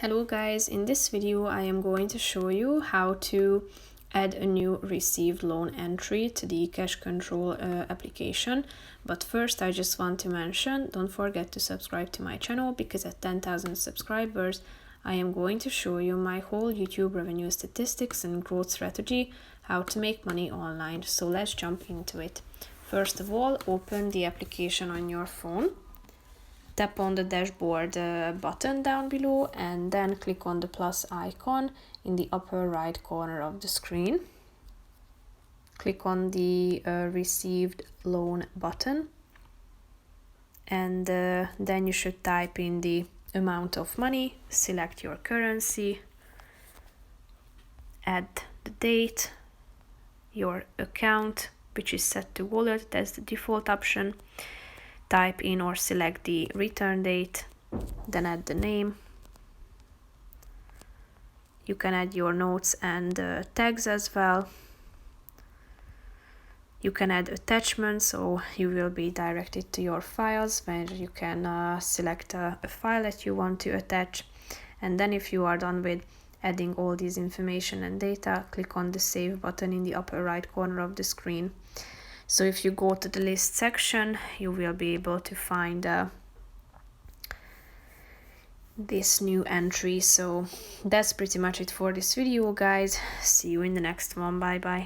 Hello guys, in this video I am going to show you how to add a new received loan entry to the CashControl application. But first I just want to mention, don't forget to subscribe to my channel, because at 10,000 subscribers I am going to show you my whole YouTube revenue statistics and growth strategy, how to make money online. So let's jump into it. First of all, open the application on your phone. Tap on the dashboard button down below and then click on the plus icon in the upper right corner of the screen. Click on the received loan button and then you should type in the amount of money, select your currency, add the date, your account, which is set to wallet, that's the default option. Type in or select the return date, then add the name. You can add your notes and tags as well. You can add attachments, so you will be directed to your files where you can select a file that you want to attach. And then if you are done with adding all these information and data, click on the save button in the upper right corner of the screen. So if you go to the list section, you will be able to find this new entry. So that's pretty much it for this video, guys. See you in the next one. Bye bye.